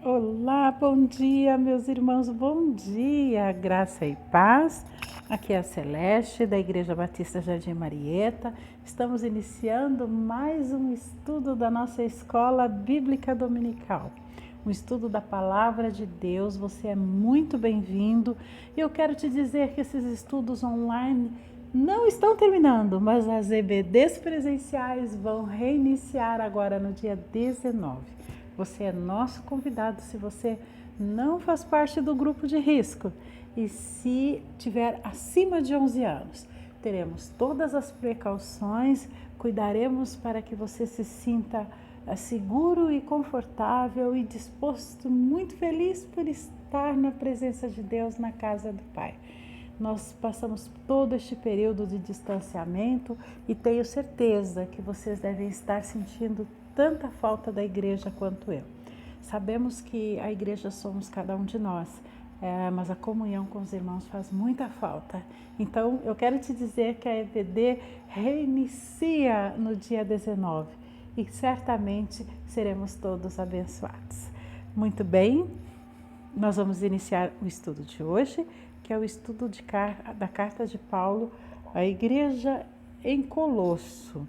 Olá, bom dia, meus irmãos, bom dia, graça e paz. Aqui é a Celeste, da Igreja Batista Jardim Marieta. Estamos iniciando mais um estudo da nossa Escola Bíblica Dominical. Um estudo da Palavra de Deus. Você é muito bem-vindo. E eu quero te dizer que esses estudos online não estão terminando, mas as EBDs presenciais vão reiniciar agora no dia 19. Você é nosso convidado se você não faz parte do grupo de risco e se tiver acima de 11 anos. Teremos todas as precauções, cuidaremos para que você se sinta seguro e confortável e disposto, muito feliz por estar na presença de Deus na casa do Pai. Nós passamos todo este período de distanciamento e tenho certeza que vocês devem estar sentindo tanta falta da igreja quanto eu. Sabemos que a igreja somos cada um de nós, mas a comunhão com os irmãos faz muita falta. Então, eu quero te dizer que a EBD reinicia no dia 19 e certamente seremos todos abençoados. Muito bem, nós vamos iniciar o estudo de hoje, que é o estudo da carta de Paulo à igreja em Colosso,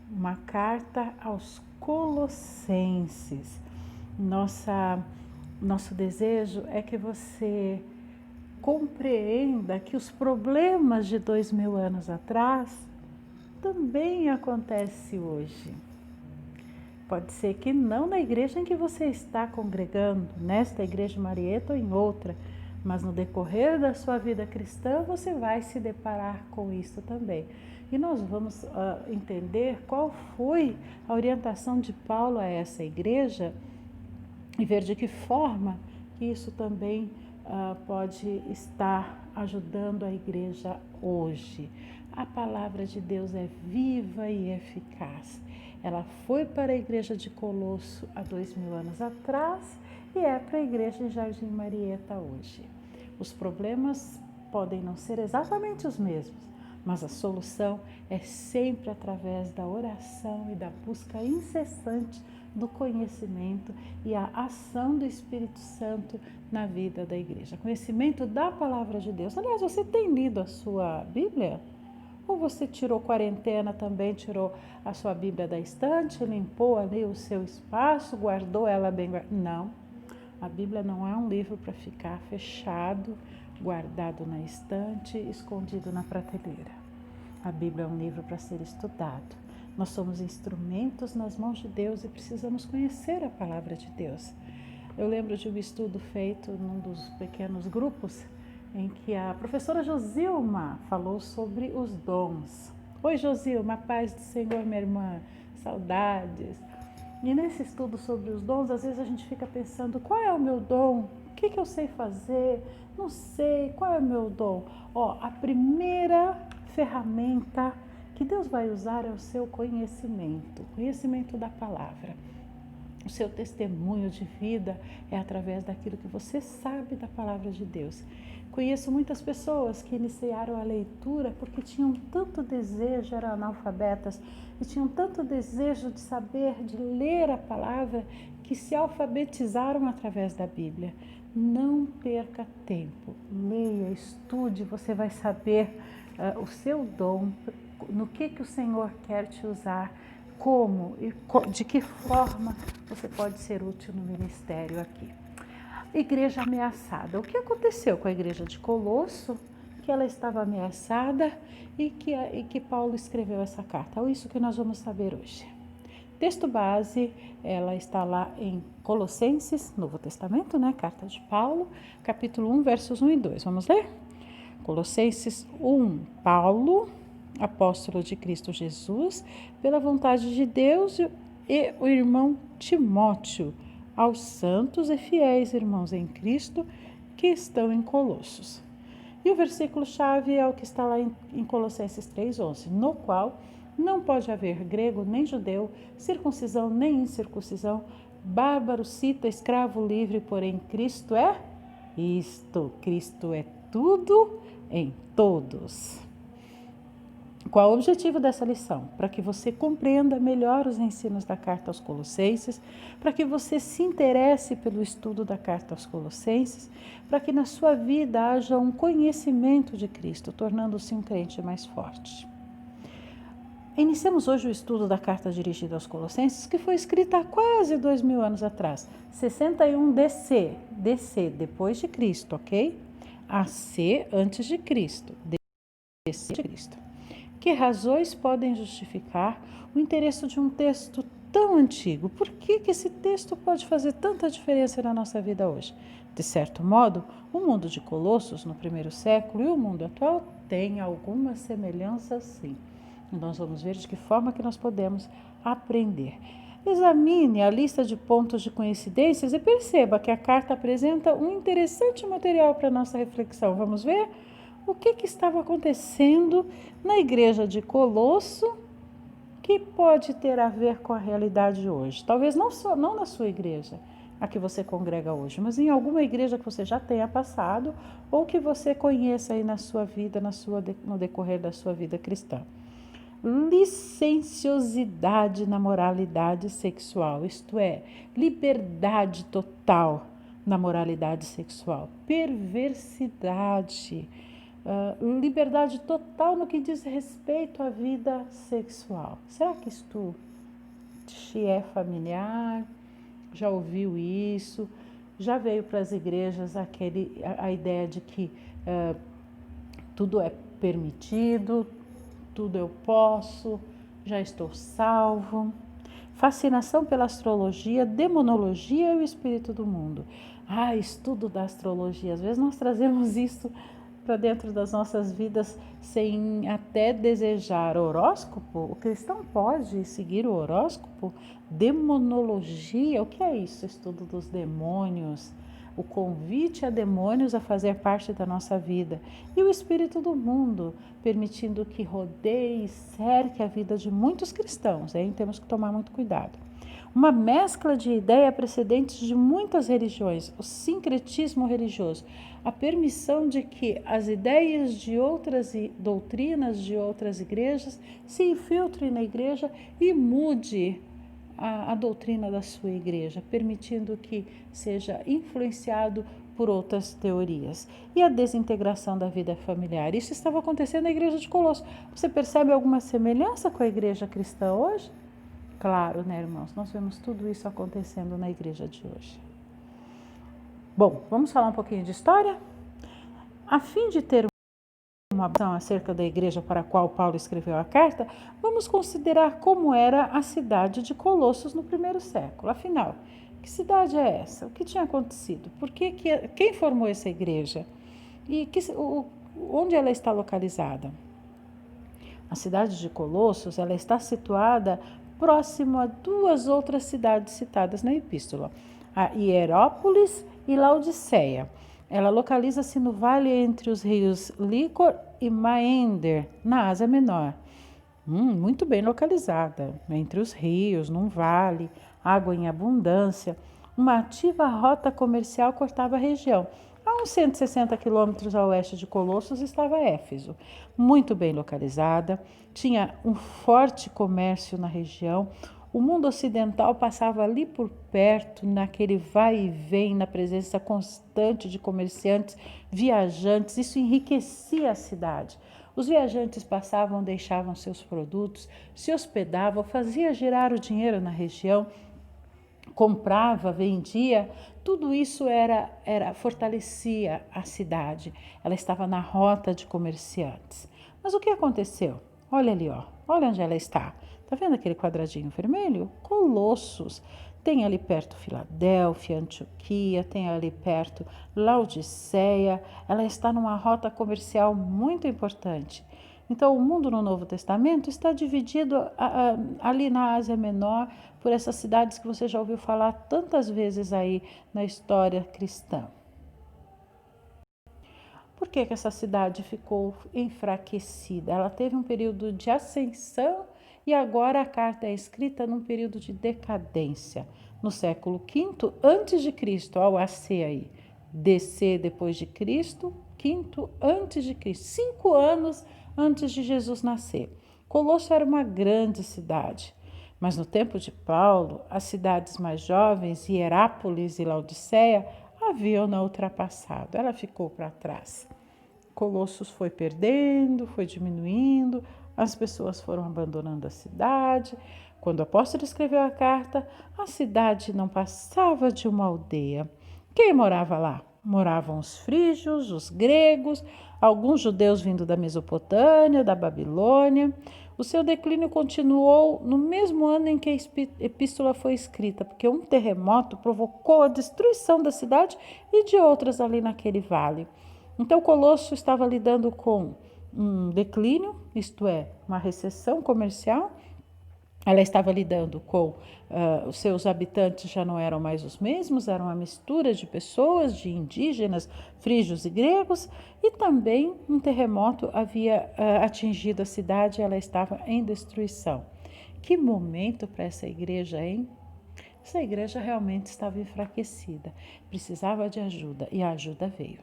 uma carta aos Colossenses. Nosso desejo é que você compreenda que os problemas de 2000 anos atrás também acontecem hoje. Pode ser que não na igreja em que você está congregando, nesta igreja Marieta ou em outra, mas no decorrer da sua vida cristã você vai se deparar com isso também. E nós vamos entender qual foi a orientação de Paulo a essa igreja e ver de que forma isso também pode estar ajudando a igreja hoje. A palavra de Deus é viva e eficaz. Ela foi para a igreja de Colosso há 2000 anos atrás e é para a igreja de Jardim Marieta hoje. Os problemas podem não ser exatamente os mesmos, mas a solução é sempre através da oração e da busca incessante do conhecimento e a ação do Espírito Santo na vida da igreja. Conhecimento da palavra de Deus. Aliás, você tem lido a sua Bíblia? Ou você tirou quarentena também, tirou a sua Bíblia da estante, limpou ali o seu espaço, guardou ela bem guardada? Não, a Bíblia não é um livro para ficar fechado, guardado na estante, escondido na prateleira. A Bíblia é um livro para ser estudado. Nós somos instrumentos nas mãos de Deus e precisamos conhecer a palavra de Deus. Eu lembro de um estudo feito num dos pequenos grupos em que a professora Josilma falou sobre os dons. Oi, Josilma, paz do Senhor, minha irmã, saudades. E nesse estudo sobre os dons, às vezes a gente fica pensando, qual é o meu dom? O que eu sei fazer? Não sei, qual é o meu dom? A primeira ferramenta que Deus vai usar é o seu conhecimento da palavra. O seu testemunho de vida é através daquilo que você sabe da palavra de Deus. Conheço muitas pessoas que iniciaram a leitura porque tinham tanto desejo, eram analfabetas, e tinham tanto desejo de saber, de ler a palavra, que se alfabetizaram através da Bíblia. Não perca tempo, leia, estude, você vai saber o seu dom, no que o Senhor quer te usar, como e de que forma você pode ser útil no ministério aqui. Igreja ameaçada. O que aconteceu com a igreja de Colosso? Que ela estava ameaçada e que Paulo escreveu essa carta. É isso que nós vamos saber hoje. Texto base, ela está lá em Colossenses, Novo Testamento, né? Carta de Paulo, capítulo 1, versos 1 e 2. Vamos ler? Colossenses 1, Paulo, apóstolo de Cristo Jesus, pela vontade de Deus, e o irmão Timóteo, aos santos e fiéis irmãos em Cristo que estão em Colossos. E o versículo-chave é o que está lá em Colossenses 3,11, no qual não pode haver grego nem judeu, circuncisão nem incircuncisão, bárbaro, cita, escravo, livre, porém Cristo é isto, Cristo é tudo em todos. Qual o objetivo dessa lição? Para que você compreenda melhor os ensinos da carta aos Colossenses, para que você se interesse pelo estudo da carta aos Colossenses, para que na sua vida haja um conhecimento de Cristo, tornando-se um crente mais forte. Iniciamos hoje o estudo da carta dirigida aos Colossenses, que foi escrita há quase 2000 anos atrás, 61 DC, depois de Cristo, ok? AC, antes de Cristo, DC de Cristo. Que razões podem justificar o interesse de um texto tão antigo? Por que esse texto pode fazer tanta diferença na nossa vida hoje? De certo modo, o mundo de Colossos, no primeiro século, e o mundo atual têm algumas semelhanças, sim. Nós vamos ver de que forma que nós podemos aprender. Examine a lista de pontos de coincidências e perceba que a carta apresenta um interessante material para a nossa reflexão. Vamos ver? O que estava acontecendo na igreja de Colosso que pode ter a ver com a realidade de hoje? Talvez não na sua igreja, a que você congrega hoje, mas em alguma igreja que você já tenha passado ou que você conheça aí na sua vida, no decorrer da sua vida cristã. Licenciosidade na moralidade sexual, isto é, liberdade total na moralidade sexual, perversidade, liberdade total no que diz respeito à vida sexual. Será que isto te é familiar? Já ouviu isso? Já veio para as igrejas a ideia de que tudo é permitido, tudo eu posso, já estou salvo. Fascinação pela astrologia, demonologia e o espírito do mundo. Estudo da astrologia. Às vezes nós trazemos isso para dentro das nossas vidas sem até desejar. Horóscopo? O cristão pode seguir o horóscopo? Demonologia? O que é isso? Estudo dos demônios. O convite a demônios a fazer parte da nossa vida. E o espírito do mundo, permitindo que rodeie e cerque a vida de muitos cristãos. Aí temos que tomar muito cuidado. Uma mescla de ideias precedentes de muitas religiões, o sincretismo religioso, a permissão de que as ideias de outras doutrinas de outras igrejas se infiltrem na igreja e mude a doutrina da sua igreja, permitindo que seja influenciado por outras teorias. E a desintegração da vida familiar. Isso estava acontecendo na igreja de Colosso. Você percebe alguma semelhança com a igreja cristã hoje? Claro, né, irmãos? Nós vemos tudo isso acontecendo na igreja de hoje. Bom, vamos falar um pouquinho de história? A fim de ter uma visão acerca da igreja para a qual Paulo escreveu a carta, vamos considerar como era a cidade de Colossos no primeiro século. Afinal, que cidade é essa? O que tinha acontecido? Quem formou essa igreja? E onde ela está localizada? A cidade de Colossos, ela está situada próximo a duas outras cidades citadas na epístola, a Hierápolis e Laodiceia. Ela localiza-se no vale entre os rios Líquor e Maender, na Ásia Menor. Muito bem localizada, entre os rios, num vale, água em abundância. Uma ativa rota comercial cortava a região. A uns 160 quilômetros a oeste de Colossos estava Éfeso, muito bem localizada, tinha um forte comércio na região. O mundo ocidental passava ali por perto, naquele vai e vem, na presença constante de comerciantes, viajantes. Isso enriquecia a cidade. Os viajantes passavam, deixavam seus produtos, se hospedavam, fazia girar o dinheiro na região, comprava, vendia. Tudo isso fortalecia a cidade. Ela estava na rota de comerciantes. Mas o que aconteceu? Olha ali, olha onde ela está. Está vendo aquele quadradinho vermelho? Colossos. Tem ali perto Filadélfia, Antioquia, tem ali perto Laodiceia. Ela está numa rota comercial muito importante. Então, o mundo no Novo Testamento está dividido ali na Ásia Menor por essas cidades que você já ouviu falar tantas vezes aí na história cristã. Por que essa cidade ficou enfraquecida? Ela teve um período de ascensão e agora a carta é escrita num período de decadência. No século V antes de Cristo, ao AC aí, DC depois de Cristo, V antes de Cristo, 5 anos antes de Jesus nascer. Colosso era uma grande cidade, mas no tempo de Paulo, as cidades mais jovens, Hierápolis e Laodiceia, haviam-na ultrapassado. Ela ficou para trás. Colossos foi perdendo, foi diminuindo, as pessoas foram abandonando a cidade. Quando o apóstolo escreveu a carta, a cidade não passava de uma aldeia. Quem morava lá? Moravam os frígios, os gregos, alguns judeus vindo da Mesopotâmia, da Babilônia. O seu declínio continuou no mesmo ano em que a epístola foi escrita, porque um terremoto provocou a destruição da cidade e de outras ali naquele vale. Então, Colosso estava lidando com um declínio, isto é, uma recessão comercial. Ela estava lidando com os seus habitantes já não eram mais os mesmos, eram uma mistura de pessoas, de indígenas, frígios e gregos, e também um terremoto havia atingido a cidade e ela estava em destruição. Que momento para essa igreja, hein? Essa igreja realmente estava enfraquecida, precisava de ajuda e a ajuda veio.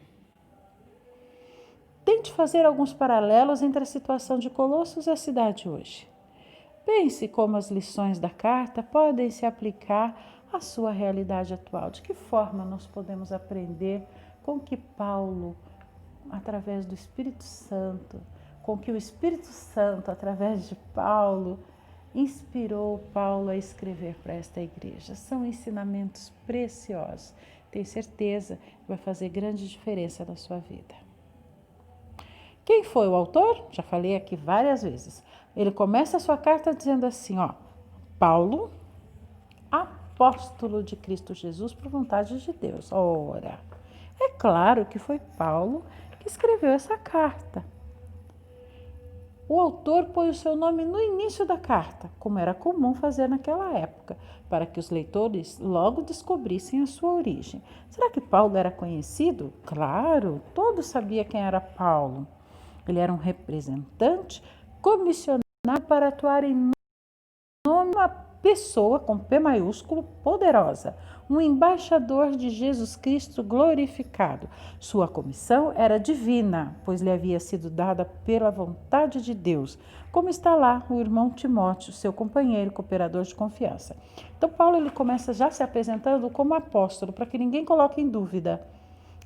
Tente fazer alguns paralelos entre a situação de Colossos e a cidade hoje. Pense como as lições da carta podem se aplicar à sua realidade atual. De que forma nós podemos aprender com que Paulo, através do Espírito Santo, com que o Espírito Santo, através de Paulo, inspirou Paulo a escrever para esta igreja. São ensinamentos preciosos. Tenho certeza que vai fazer grande diferença na sua vida. Quem foi o autor? Já falei aqui várias vezes. Ele começa a sua carta dizendo assim, Paulo, apóstolo de Cristo Jesus por vontade de Deus. Ora, é claro que foi Paulo que escreveu essa carta. O autor põe o seu nome no início da carta, como era comum fazer naquela época, para que os leitores logo descobrissem a sua origem. Será que Paulo era conhecido? Claro, todos sabiam quem era Paulo. Ele era um representante comissionado para atuar em nome de uma pessoa com P maiúsculo poderosa, um embaixador de Jesus Cristo glorificado. Sua comissão era divina, pois lhe havia sido dada pela vontade de Deus, como está lá o irmão Timóteo, seu companheiro, cooperador de confiança. Então Paulo ele começa já se apresentando como apóstolo, para que ninguém coloque em dúvida.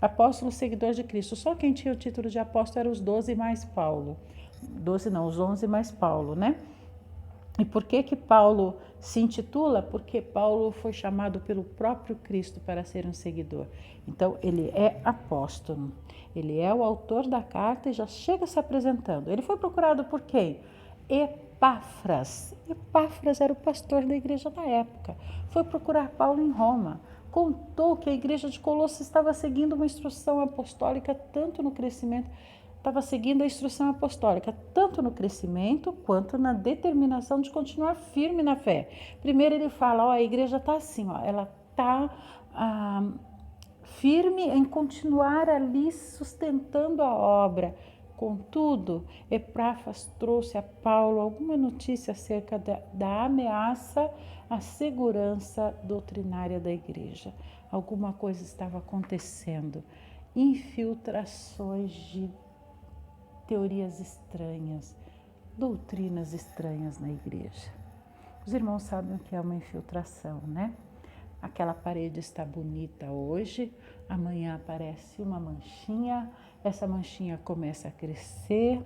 Apóstolo, seguidor de Cristo. Só quem tinha o título de apóstolo eram os 12 mais Paulo. 12 não, os 11 mais Paulo, né? E por que Paulo se intitula? Porque Paulo foi chamado pelo próprio Cristo para ser um seguidor. Então, ele é apóstolo. Ele é o autor da carta e já chega se apresentando. Ele foi procurado por quem? Epáfras. Epáfras era o pastor da igreja da época. Foi procurar Paulo em Roma. Contou que a igreja de Colossos estava seguindo uma instrução apostólica tanto no crescimento, estava seguindo a instrução apostólica tanto no crescimento quanto na determinação de continuar firme na fé. Primeiro ele fala, a igreja está assim, ela está firme em continuar ali sustentando a obra. Contudo, Epáfras trouxe a Paulo alguma notícia acerca da ameaça à segurança doutrinária da igreja. Alguma coisa estava acontecendo, infiltrações de teorias estranhas, doutrinas estranhas na igreja. Os irmãos sabem o que é uma infiltração, né? Aquela parede está bonita hoje, amanhã aparece uma manchinha, essa manchinha começa a crescer,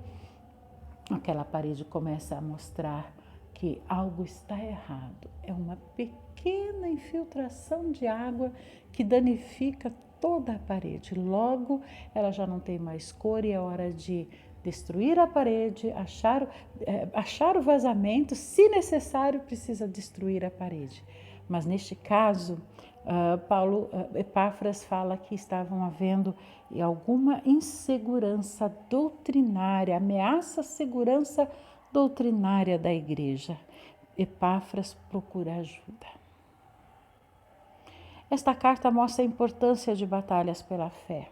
aquela parede começa a mostrar que algo está errado. É uma pequena infiltração de água que danifica toda a parede. Logo, ela já não tem mais cor e é hora de destruir a parede, achar o vazamento, se necessário, precisa destruir a parede. Mas neste caso, Epáfras fala que estavam havendo alguma insegurança doutrinária, ameaça à segurança doutrinária da igreja. Epáfras procura ajuda. Esta carta mostra a importância de batalhas pela fé.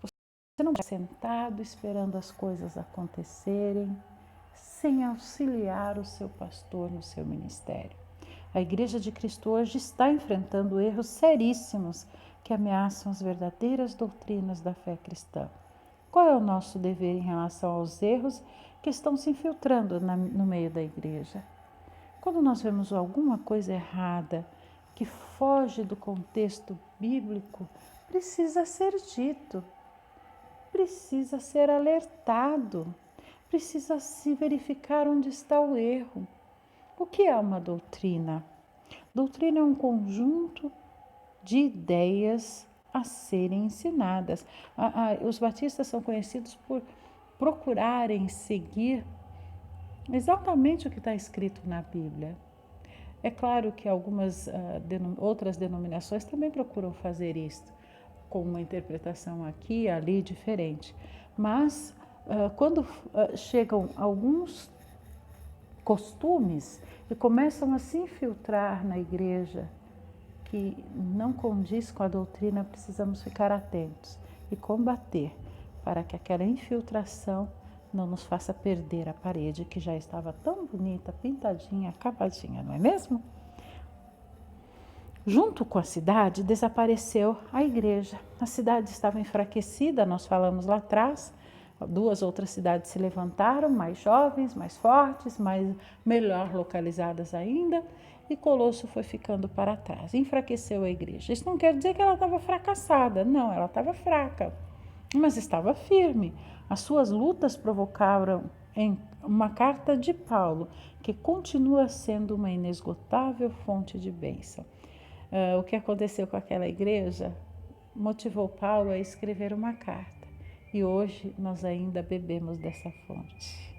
Você não está sentado esperando as coisas acontecerem sem auxiliar o seu pastor no seu ministério. A Igreja de Cristo hoje está enfrentando erros seríssimos que ameaçam as verdadeiras doutrinas da fé cristã. Qual é o nosso dever em relação aos erros que estão se infiltrando no meio da igreja? Quando nós vemos alguma coisa errada que foge do contexto bíblico, precisa ser dito, precisa ser alertado, precisa se verificar onde está o erro. O que é uma doutrina? Doutrina é um conjunto de ideias a serem ensinadas. Os batistas são conhecidos por procurarem seguir exatamente o que está escrito na Bíblia. É claro que algumas outras denominações também procuram fazer isto, com uma interpretação aqui e ali diferente. Mas quando chegam alguns costumes e começam a se infiltrar na igreja, que não condiz com a doutrina, precisamos ficar atentos e combater para que aquela infiltração não nos faça perder a parede que já estava tão bonita, pintadinha, acabadinha, não é mesmo? Junto com a cidade, desapareceu a igreja. A cidade estava enfraquecida, nós falamos lá atrás. 2 outras cidades se levantaram, mais jovens, mais fortes, melhor localizadas ainda, e Colosso foi ficando para trás. Enfraqueceu a igreja. Isso não quer dizer que ela estava fracassada, não, ela estava fraca, mas estava firme. As suas lutas provocaram em uma carta de Paulo, que continua sendo uma inesgotável fonte de bênção. O que aconteceu com aquela igreja motivou Paulo a escrever uma carta. E hoje nós ainda bebemos dessa fonte.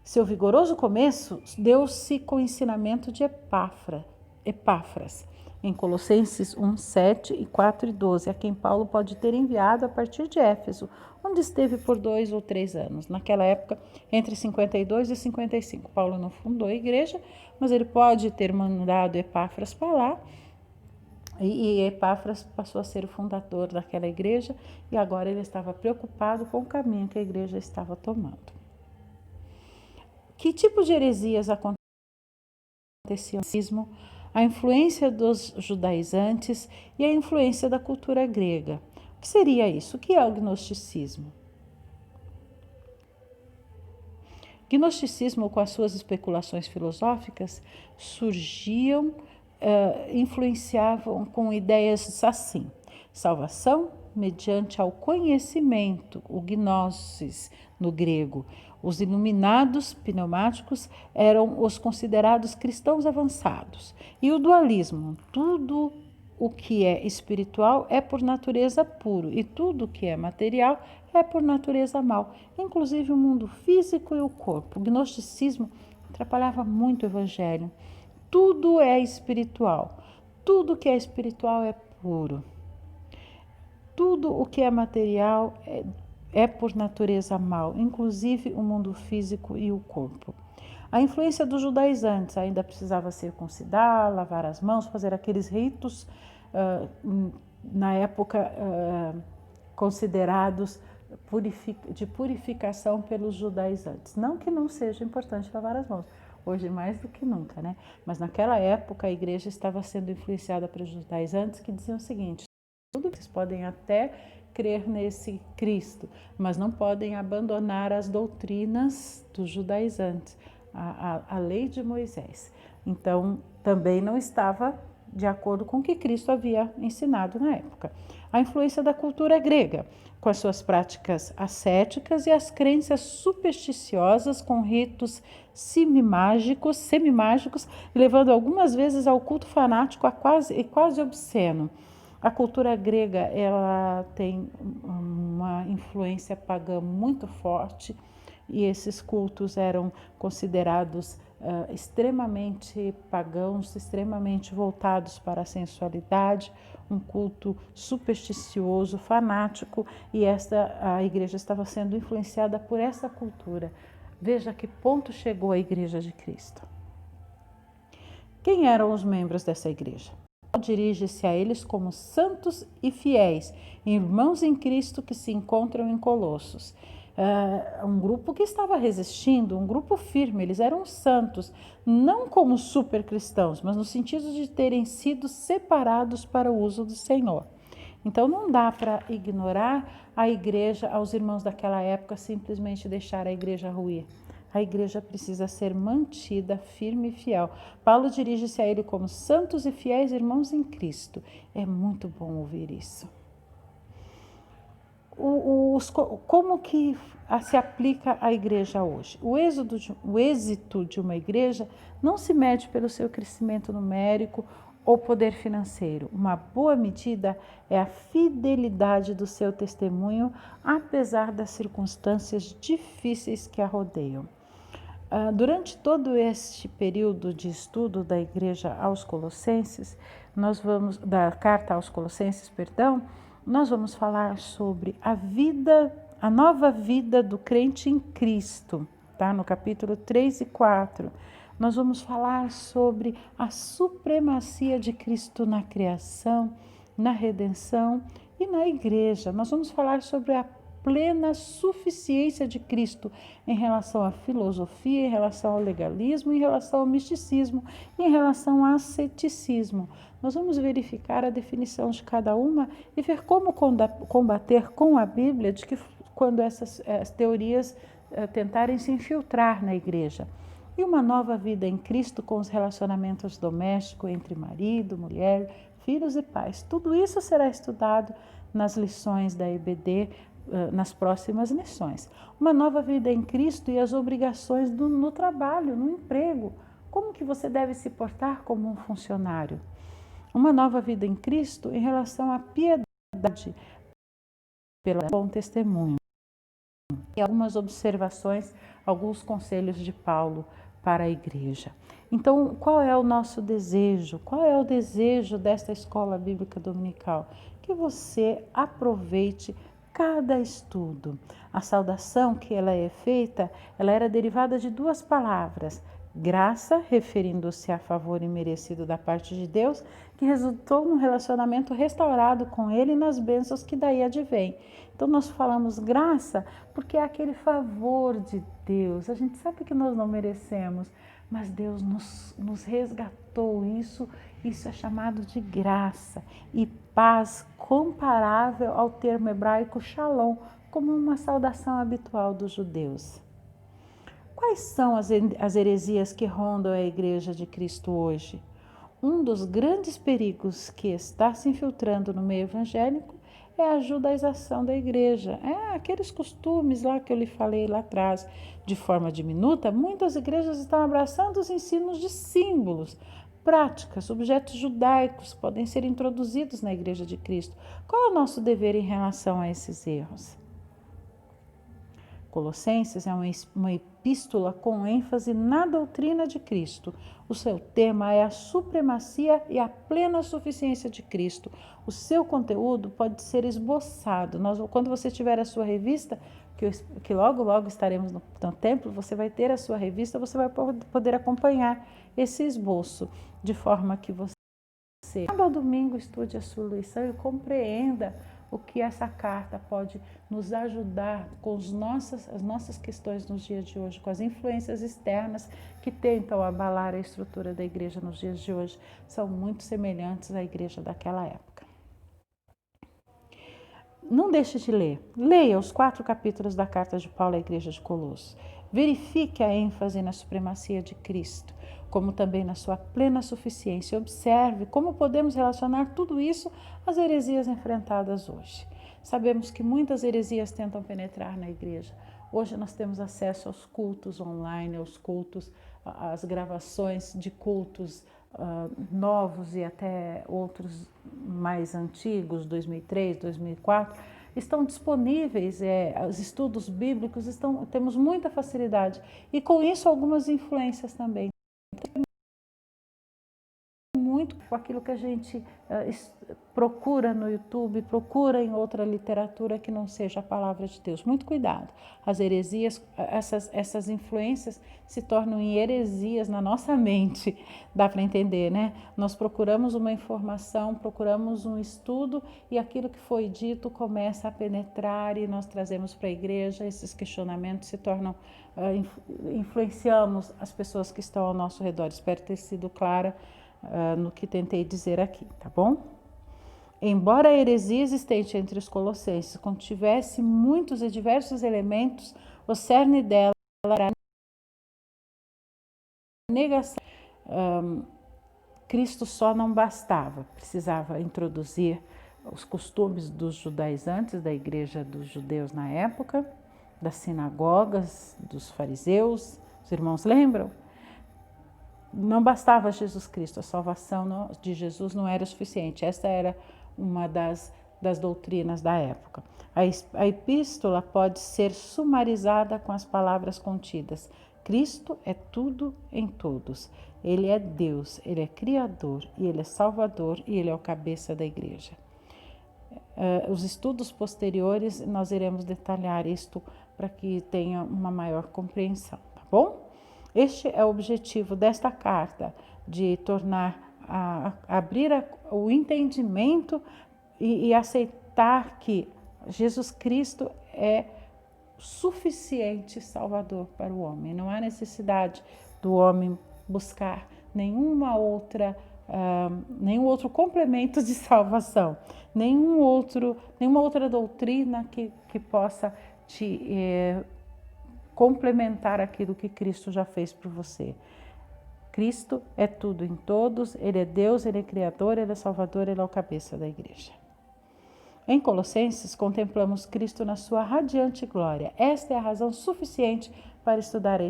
Seu vigoroso começo deu-se com o ensinamento de Epáfras, em Colossenses 1, 7 e 4 e 12, a quem Paulo pode ter enviado a partir de Éfeso, onde esteve por 2 ou 3 anos. Naquela época, entre 52 e 55. Paulo não fundou a igreja, mas ele pode ter mandado Epáfras para lá. E Epáfras passou a ser o fundador daquela igreja e agora ele estava preocupado com o caminho que a igreja estava tomando. Que tipo de heresias aconteciam? A influência dos judaizantes e a influência da cultura grega. O que seria isso? O que é o gnosticismo? Gnosticismo, com as suas especulações filosóficas, influenciavam com ideias assim: salvação mediante ao conhecimento, o gnosis no grego. Os iluminados pneumáticos eram os considerados cristãos avançados. E o dualismo: tudo o que é espiritual é por natureza puro e tudo o que é material é por natureza mal, inclusive o mundo físico e o corpo. O gnosticismo atrapalhava muito o evangelho. Tudo é espiritual, tudo que é espiritual é puro. Tudo o que é material é por natureza mal, inclusive o mundo físico e o corpo. A influência dos judaizantes: ainda precisava circuncidar, lavar as mãos, fazer aqueles ritos na época considerados de purificação pelos judaizantes. Não que não seja importante lavar as mãos, hoje mais do que nunca, né? Mas naquela época a igreja estava sendo influenciada pelos judaizantes, que diziam o seguinte: tudo que vocês podem até crer nesse Cristo, mas não podem abandonar as doutrinas dos judaizantes, a lei de Moisés. Então, também não estava de acordo com o que Cristo havia ensinado na época. A influência da cultura grega, com as suas práticas ascéticas e as crenças supersticiosas com ritos semimágicos, levando algumas vezes ao culto fanático quase obsceno. A cultura grega, ela tem uma influência pagã muito forte e esses cultos eram considerados extremamente pagãos, extremamente voltados para a sensualidade, um culto supersticioso, fanático, e a igreja estava sendo influenciada por essa cultura. Veja a que ponto chegou a Igreja de Cristo. Quem eram os membros dessa igreja? Dirige-se a eles como santos e fiéis, irmãos em Cristo que se encontram em Colossos. Um grupo que estava resistindo, um grupo firme. Eles eram santos, não como super cristãos, mas no sentido de terem sido separados para o uso do Senhor. Então não dá para ignorar a igreja, aos irmãos daquela época, simplesmente deixar a igreja ruir. A igreja precisa ser mantida firme e fiel. Paulo dirige-se a ele como santos e fiéis irmãos em Cristo. É muito bom ouvir isso. Como que se aplica à igreja hoje? O êxito de uma igreja não se mede pelo seu crescimento numérico ou poder financeiro. Uma boa medida é a fidelidade do seu testemunho, apesar das circunstâncias difíceis que a rodeiam. Durante todo este período de estudo da igreja aos Colossenses, da carta aos Colossenses, nós vamos falar sobre a nova vida do crente em Cristo, tá? No capítulo 3 e 4. Nós vamos falar sobre a supremacia de Cristo na criação, na redenção e na igreja. Nós vamos falar sobre a plena suficiência de Cristo em relação à filosofia, em relação ao legalismo, em relação ao misticismo, em relação ao asceticismo. Nós vamos verificar a definição de cada uma e ver como combater com a Bíblia quando essas teorias tentarem se infiltrar na igreja. E uma nova vida em Cristo com os relacionamentos domésticos entre marido, mulher, filhos e pais. Tudo isso será estudado nas lições da EBD, nas próximas lições. Uma nova vida em Cristo e as obrigações no trabalho, no emprego. Como que você deve se portar como um funcionário? Uma nova vida em Cristo em relação à piedade pelo bom testemunho. E algumas observações, alguns conselhos de Paulo para a igreja. Então, qual é o nosso desejo? Qual é o desejo desta escola bíblica dominical? Que você aproveite cada estudo. A saudação que ela é feita, ela era derivada de duas palavras: graça, referindo-se a favor imerecido da parte de Deus, que resultou num relacionamento restaurado com Ele e nas bênçãos que daí advém. Então nós falamos graça porque é aquele favor de Deus. A gente sabe que nós não merecemos, mas Deus nos resgatou. Isso é chamado de graça. E paz comparável ao termo hebraico shalom, como uma saudação habitual dos judeus. Quais são as heresias que rondam a Igreja de Cristo hoje? Um dos grandes perigos que está se infiltrando no meio evangélico é a judaização da igreja. Aqueles costumes lá que eu lhe falei lá atrás, de forma diminuta, muitas igrejas estão abraçando os ensinos de símbolos, práticas, objetos judaicos podem ser introduzidos na Igreja de Cristo. Qual é o nosso dever em relação a esses erros? Colossenses é uma epístola com ênfase na doutrina de Cristo. O seu tema é a supremacia e a plena suficiência de Cristo. O seu conteúdo pode ser esboçado. Quando você tiver a sua revista, que logo estaremos no templo, você vai ter a sua revista, você vai poder acompanhar esse esboço, de forma que você, ao domingo, estude a sua lição e compreenda o que essa carta pode nos ajudar com as nossas questões nos dias de hoje, com as influências externas que tentam abalar a estrutura da igreja nos dias de hoje. São muito semelhantes à igreja daquela época. Não deixe de ler. Leia os 4 capítulos da carta de Paulo à igreja de Colossos. Verifique a ênfase na supremacia de Cristo, como também na sua plena suficiência. Observe como podemos relacionar tudo isso às heresias enfrentadas hoje. Sabemos que muitas heresias tentam penetrar na igreja. Hoje nós temos acesso aos cultos online, aos cultos, às gravações de cultos novos e até outros mais antigos, 2003, 2004, estão disponíveis, os estudos bíblicos, temos muita facilidade e com isso algumas influências também. Muito com aquilo que a gente procura no YouTube, procura em outra literatura que não seja a palavra de Deus. Muito cuidado. As heresias, essas influências se tornam em heresias na nossa mente. Dá para entender, né? Nós procuramos uma informação, procuramos um estudo e aquilo que foi dito começa a penetrar e nós trazemos para a igreja. Esses questionamentos se tornam, influenciamos as pessoas que estão ao nosso redor. Espero ter sido clara no que tentei dizer aqui, tá bom? embora a heresia existente entre os colossenses contivesse muitos e diversos elementos, o cerne dela era a negação. Cristo só não bastava, precisava introduzir os costumes dos judaizantes, da igreja dos judeus na época, das sinagogas, dos fariseus. Os irmãos lembram? Não bastava Jesus Cristo, a salvação de Jesus não era suficiente. Essa era uma das doutrinas da época. A epístola pode ser sumarizada com as palavras contidas: Cristo é tudo em todos. Ele é Deus, Ele é Criador, e Ele é Salvador, e Ele é o cabeça da igreja. Os estudos posteriores nós iremos detalhar isto para que tenha uma maior compreensão, tá bom? Este é o objetivo desta carta, de tornar, abrir o entendimento e aceitar que Jesus Cristo é suficiente Salvador para o homem. Não há necessidade do homem buscar nenhum outro complemento de salvação, nenhuma outra doutrina que possa te complementar aquilo que Cristo já fez por você. Cristo é tudo em todos, Ele é Deus, Ele é Criador, Ele é Salvador, Ele é o cabeça da igreja. Em Colossenses, contemplamos Cristo na sua radiante glória. Esta é a razão suficiente para estudar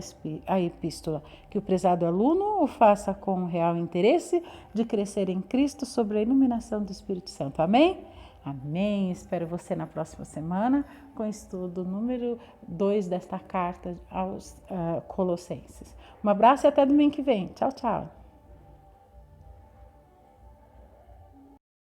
a epístola. Que o prezado aluno o faça com real interesse de crescer em Cristo sob a iluminação do Espírito Santo. Amém? Amém. Espero você na próxima semana com o estudo número 2 desta carta aos Colossenses. Um abraço e até domingo que vem. Tchau, tchau.